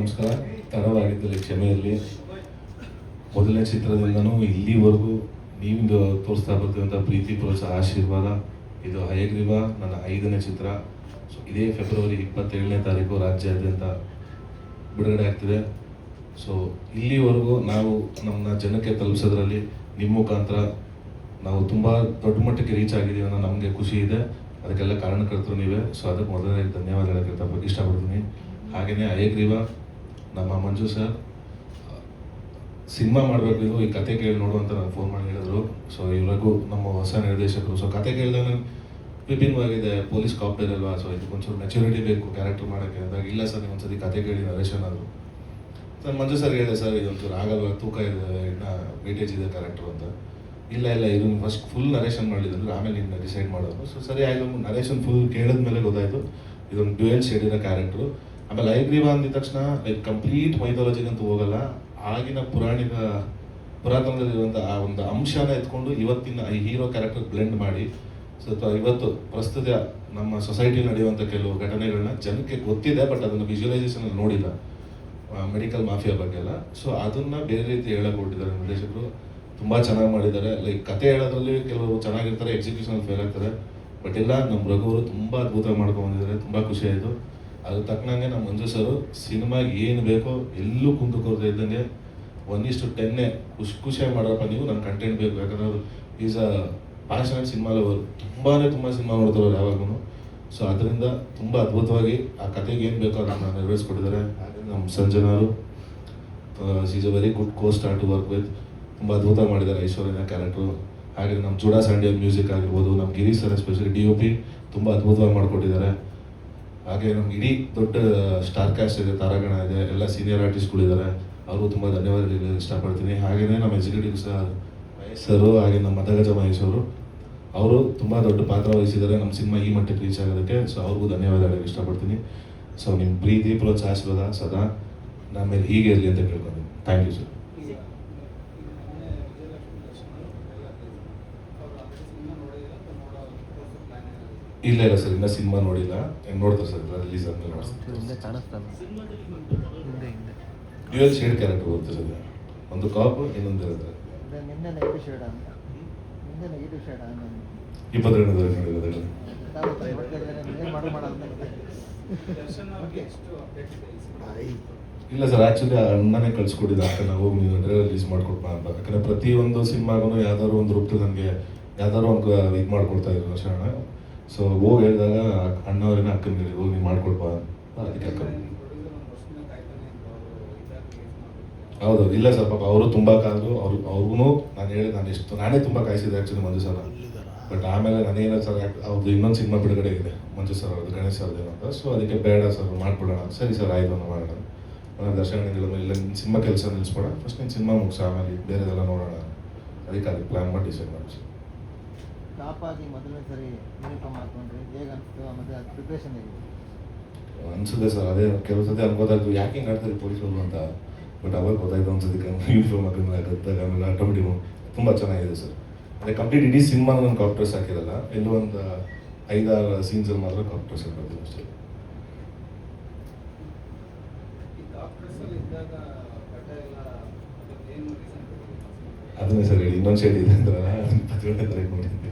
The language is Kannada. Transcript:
ನಮಸ್ಕಾರ. ತಡವಾಗಿದ್ದಲ್ಲಿ ಕ್ಷಮೆ ಇರಲಿ. ಮೊದಲನೇ ಚಿತ್ರದಿಂದನೂ ಇಲ್ಲಿವರೆಗೂ ನೀವು ತೋರಿಸ್ತಾ ಬರ್ತಿರುವಂಥ ಪ್ರೀತಿ, ಪ್ರೋತ್ಸಾಹ, ಆಶೀರ್ವಾದ. ಇದು ಹಯಗ್ರೀವ ನನ್ನ 5ನೇ ಚಿತ್ರ. ಸೊ ಇದೇ ಫೆಬ್ರವರಿ 27ನೇ ತಾರೀಕು ರಾಜ್ಯಾದ್ಯಂತ ಬಿಡುಗಡೆ ಆಗ್ತಿದೆ. ಸೊ ಇಲ್ಲಿವರೆಗೂ ನಾವು ನಮ್ಮನ್ನ ಜನಕ್ಕೆ ತಲುಪಿಸೋದ್ರಲ್ಲಿ ನಿಮ್ಮ ಮುಖಾಂತರ ನಾವು ತುಂಬ ದೊಡ್ಡ ಮಟ್ಟಕ್ಕೆ ರೀಚ್ ಆಗಿದ್ದೀವಿ ಅನ್ನೋ ನಮಗೆ ಖುಷಿ ಇದೆ. ಅದಕ್ಕೆಲ್ಲ ಕಾರಣಕರ್ತರು ನೀವೇ. ಸೊ ಅದಕ್ಕೆ ಮೊದಲನೇ ಧನ್ಯವಾದ ಹೇಳೋಕ್ಕೆ ಇಷ್ಟಪಡ್ತೀನಿ. ಹಾಗೆಯೇ ಹಯಗ್ರೀವ ನಮ್ಮ ಮಂಜು ಸರ್ ಸಿನಿಮಾ ಮಾಡಬೇಕು, ಇದು ಈ ಕತೆ ಕೇಳಿ ನೋಡು ಅಂತ ನಾನು ಫೋನ್ ಮಾಡಿ ಹೇಳಿದ್ರು. ಸೊ ಇವ್ರಿಗೂ ನಮ್ಮ ಹೊಸ ನಿರ್ದೇಶಕರು. ಸೊ ಕತೆ ಕೇಳಿದಾಗ ವಿಭಿನ್ನವಾಗಿದೆ, ಪೊಲೀಸ್ ಕಾಪ್ಟರ್ ಅಲ್ವಾ, ಸೊ ಇದಕ್ಕೊಂಚೂರು ಮೆಚುರಿಟಿ ಬೇಕು ಕ್ಯಾರೆಕ್ಟರ್ ಮಾಡೋಕ್ಕೆ ಅಂದಾಗ, ಇಲ್ಲ ಸರ್ ನೀವು ಒಂದ್ಸತಿ ಕತೆ ಕೇಳಿ ನರೇಶನ್ ಆದರು. ಸರ್ ಮಂಜು ಸರ್ ಹೇಳಿದೆ, ಸರ್ ಇದೊಂಚೂರು ಆಗಲ್ವ, ತೂಕ ಇದೆ, ಇನ್ನು ವೇಟೇಜ್ ಇದೆ ಕ್ಯಾರೆಕ್ಟರ್ ಅಂತ. ಇಲ್ಲ ಇದನ್ನು ಫಸ್ಟ್ ಫುಲ್ ನರೇಷನ್ ಮಾಡಿದ್ರು, ಆಮೇಲೆ ನಿನ್ನ ಡಿಸೈಡ್ ಮಾಡೋದು. ಸೊ ಸರಿ ಆಯಿತು, ನರೇಷನ್ ಫುಲ್ ಕೇಳಿದ್ಮೇಲೆ ಗೊತ್ತಾಯಿತು ಇದೊಂದು ಡ್ಯುಯಲ್ ಶೇಡ್ ಇರೋ ಕ್ಯಾರೆಕ್ಟ್ರು. ಆಮೇಲೆ ಹಯಗ್ರೀವ ಅಂದಿದ ತಕ್ಷಣ ಲೈಕ್ ಕಂಪ್ಲೀಟ್ ಮೈಥಾಲಜಿಗಂತೂ ಹೋಗಲ್ಲ, ಆಗಿನ ಪುರಾತನದಲ್ಲಿರುವಂಥ ಆ ಒಂದು ಅಂಶನ ಎತ್ಕೊಂಡು ಇವತ್ತಿನ ಈ ಹೀರೋ ಕ್ಯಾರೆಕ್ಟರ್ ಬ್ಲೆಂಡ್ ಮಾಡಿ ಸ್ವಲ್ಪ ಇವತ್ತು ಪ್ರಸ್ತುತ ನಮ್ಮ ಸೊಸೈಟಿಲಿ ನಡೆಯುವಂಥ ಕೆಲವು ಘಟನೆಗಳನ್ನ ಜನಕ್ಕೆ ಗೊತ್ತಿದೆ, ಬಟ್ ಅದನ್ನು ವಿಜುವಲೈಸೇಷನಲ್ಲಿ ನೋಡಿಲ್ಲ, ಮೆಡಿಕಲ್ ಮಾಫಿಯಾ ಬಗ್ಗೆ ಎಲ್ಲ. ಸೊ ಅದನ್ನು ಬೇರೆ ರೀತಿ ಹೇಳಕ್ಕೆ ಹೊರಟಿದ್ದಾರೆ ನಿರ್ದೇಶಕರು. ತುಂಬ ಚೆನ್ನಾಗಿ ಮಾಡಿದ್ದಾರೆ. ಲೈಕ್ ಕತೆ ಹೇಳೋದ್ರಲ್ಲಿ ಕೆಲವರು ಚೆನ್ನಾಗಿರ್ತಾರೆ, ಎಕ್ಸಿಕ್ಯೂಷನಲ್ಲಿ ಫೇಲ್ ಆಗ್ತಾರೆ. ಬಟ್ ಇಲ್ಲ, ನಮ್ಮ ರಘು ಅವರು ತುಂಬ ಅದ್ಭುತ ಮಾಡ್ಕೊಂಡಿದ್ದಾರೆ. ತುಂಬ ಖುಷಿ ಆಯಿತು. ಅದ್ರ ತಕ್ಕನಂಗೆ ನಮ್ಮ ಮಂಜು ಸರು ಸಿನಿಮಾಗೆ ಏನು ಬೇಕೋ ಎಲ್ಲೂ ಕುಂದುಕೋರ್ದೆ ಇದ್ದಂಗೆ 1:10 ಖುಷಿಯಾಗಿ ಮಾಡೋಪ್ಪ ನೀವು, ನನ್ನ ಕಂಟೆಂಟ್ ಬೇಕು. ಯಾಕಂದ್ರೆ ಅವರು is a passionate cinema lover, ತುಂಬ ಸಿನಿಮಾ ನೋಡ್ತಾರೆ ಯಾವಾಗೂ. ಸೊ ಅದರಿಂದ ತುಂಬ ಅದ್ಭುತವಾಗಿ ಆ ಕತೆಗೆ ಏನು ಬೇಕೋ ಅದನ್ನು ನೆರವೇರಿಸ್ಕೊಟ್ಟಿದ್ದಾರೆ. ಹಾಗೆ ನಮ್ಮ ಸಂಜನವರು is a very good co star to work with. ತುಂಬ ಅದ್ಭುತ ಮಾಡಿದ್ದಾರೆ ಐಶ್ವರ್ಯನ ಕ್ಯಾರೆಕ್ಟ್ರು. ಹಾಗೆ ನಮ್ಮ ಚೂಡಾ ಸ್ಯಾಂಡಿಯಲ್ ಮ್ಯೂಸಿಕ್ ಆಗಿರ್ಬೋದು, ನಮ್ಮ ಗಿರೀಶ್ ಸರ್ ಎಸ್ಪೆಷಲಿ DOP ತುಂಬ ಅದ್ಭುತವಾಗಿ ಮಾಡಿಕೊಟ್ಟಿದ್ದಾರೆ. ಹಾಗೆ ನಮ್ಗೆ ಇಡೀ ದೊಡ್ಡ ಸ್ಟಾರ್ ಕ್ಯಾಸ್ಟ್ ಇದೆ, ತಾರಾಗಣ ಇದೆ, ಎಲ್ಲ ಸೀನಿಯರ್ ಆರ್ಟಿಸ್ಟ್ಗಳಿದ್ದಾರೆ. ಅವ್ರಿಗೂ ತುಂಬ ಧನ್ಯವಾದ ಇಷ್ಟಪಡ್ತೀನಿ. ಹಾಗೆಯೇ ನಮ್ಮ ಎಕ್ಸಿಕ್ಯೂಟಿವ್ ಸರು, ಹಾಗೆ ನಮ್ಮ ಮದಗಜ ಮಹೇಶ್ ಅವರು ತುಂಬ ದೊಡ್ಡ ಪಾತ್ರ ವಹಿಸಿದ್ದಾರೆ ನಮ್ಮ ಸಿನಿಮಾ ಈ ಮಟ್ಟಕ್ಕೆ ರೀಚ್ ಆಗೋದಕ್ಕೆ. ಸೊ ಅವ್ರಿಗೂ ಧನ್ಯವಾದ ಹೇಳೋಕ್ಕೆ ಇಷ್ಟಪಡ್ತೀನಿ. ಸೊ ನಿಮ್ಮ ಪ್ರೀತಿ, ಪ್ರೋತ್ಸಾಹ, ಆಶೀರ್ವಾದ ಸದಾ ನಮ್ಮ ಮೇಲೆ ಹೀಗೆ ಇರಲಿ ಅಂತ ಕೇಳ್ಕೊತೀನಿ. Thank you sir. ಇಲ್ಲ ಸರ್, ಇನ್ನೂ ಸಿನಿಮಾ ನೋಡಿಲ್ಲ. ನೋಡ್ತಾರೆ ಸರ್, ರಿಲೀಸ್ ಆದ್ಮೇಲೆ ಡ್ಯುಯಲ್ ಶೇಡ್ ಕ್ಯಾರೆಕ್ಟರ್ ಬರುತ್ತೆ ಸರ್. ಒಂದು ಕಾಪ್, ಇನ್ನೊಂದು ಇರುತ್ತೆ. 22 ನೋಡಿರೋದು. ಇಲ್ಲ ಸರ್, ಆ್ಯಕ್ಚುಲಿ ಅಣ್ಣನೇ ಕಳ್ಸಿಕೊಟ್ಟಿದ್ದ, ಅಕ್ಕ ಹೋಗಿ ನೀವು ರಿಲೀಸ್ ಮಾಡ್ಕೊಡ್ಬಾ ಅಂತ. ಯಾಕಂದರೆ ಪ್ರತಿಯೊಂದು ಸಿನಿಮಾಗೂ ಯಾವ್ದಾದ್ರು ಒಂದು ರೂಪದಲ್ಲಿ ನನಗೆ ಯಾವ್ದಾದ್ರು ಒಂದು ಇದು ಮಾಡ್ಕೊಡ್ತಾ ಇದ್ರು ಶರಣ. ಸೊ ಹೋಗಿ ಹೇಳಿದಾಗ ಅಣ್ಣವ್ರೇನ ಅಕ್ಕನ ಹೇಳಿ ಹೋಗಿ ನೀವು ಮಾಡ್ಕೊಡ್ಬಾ ಅಂತ. ಅದಕ್ಕೆ ಅಕ್ಕ ಹೌದು. ಇಲ್ಲ ಸರ್, ಪಾಪ ಅವರು ತುಂಬ ಕಾದ್ರು. ಅವ್ರಿಗೂ ನಾನೇ ತುಂಬ ಕಾಯಿಸಿದೆ ಆ್ಯಕ್ಚುಲಿ ಮಂಜು ಸರ್. ಬಟ್ ಆಮೇಲೆ ನಾನೇನ ಸರ್, ಅವ್ರದ್ದು ಇನ್ನೊಂದು ಸಿನಿಮಾ ಬಿಡುಗಡೆ ಇದೆ ಮಂಜು ಸರ್ ಅವ್ರದ್ದು, ಗಣೇಶ್ ಅವ್ರದ್ದು ಅಂತ. ಸೊ ಅದಕ್ಕೆ ಬೇಡ ಸರ್, ಮಾಡ್ಬಿಡೋಣ. ಸರಿ ಸರ್ ಆಯಿತು ಅನ್ನೋ ಮಾಡೋಣ. ನಾನು ದರ್ಶನ ಇಲ್ಲ, ನಿನ್ನ ಸಿನಿಮಾ ಕೆಲಸ ನಿಲ್ಲಿಸ್ಬೇಡ, ಫಸ್ಟ್ ನಿನ್ನ ಸಿನಿಮಾ ಮುಗಿಸ, ಆಮೇಲೆ ಬೇರೆದೆಲ್ಲ ನೋಡೋಣ. ಅದಕ್ಕೆ ಪ್ಲ್ಯಾನ್ ಮಾಡಿ ಡಿಸೈಡ್ ಮಾಡಿ ಸರ್. ಟಾಪಾಗಿ ಮೊದಲನೇ ಸರಿ ಯೂನಿಫಾರ್ಮ್ ಹಾಕೊಂಡ್ರಿ, ಹೇಗೆ ಅನಿಸ್ತು? ಮತ್ತು ಅದು ಪ್ರಿಪ್ರೇಷನ್ ಹೇಗೆ ಅನಿಸುತ್ತೆ ಸರ್? ಅದೇ ಕೆಲವು ಸತಿ ಅನ್ಕೋತಾಯಿತ್ತು ಯಾಕೆ ಹಿಂಗೆ ಆಡ್ತಾರೆ ಪೊಲೀಸರು ಅಂತ. ಬಟ್ ಅವಾಗ ಗೊತ್ತಾಯ್ತು ಒಂದ್ಸತಿ ಯೂನಿಫಾರ್ಮ್ ಹಾಕಿದ್ಮೇಲೆ ಆಗುತ್ತೆ. ಆಮೇಲೆ ಆಟೋಮೆಟಿಕ್ ತುಂಬ ಚೆನ್ನಾಗಿದೆ ಸರ್. ಅದೇ ಕಂಪ್ಲೀಟ್ ಇಡೀ ಸಿನಿಮಾ ನಾನು ಕಾಪ್ಟರ್ಸ್ ಹಾಕಿರಲ್ಲ, ಎಲ್ಲೋ ಒಂದು 5-6 ಸೀನ್ಸಲ್ಲಿ ಮಾತ್ರ ಕಾಪ್ಟರ್ಸ್ ಹಾಕೋದು ಅಷ್ಟೇ. ಅದನ್ನೇ ಸರ್ ಹೇಳಿ, ಇನ್ನೊಂದು ಶೇಡ್ ಇದೆ ಅಂದ್ರೆ 10 ಗಂಟೆ ತರ ನೋಡಿದ್ದೆ.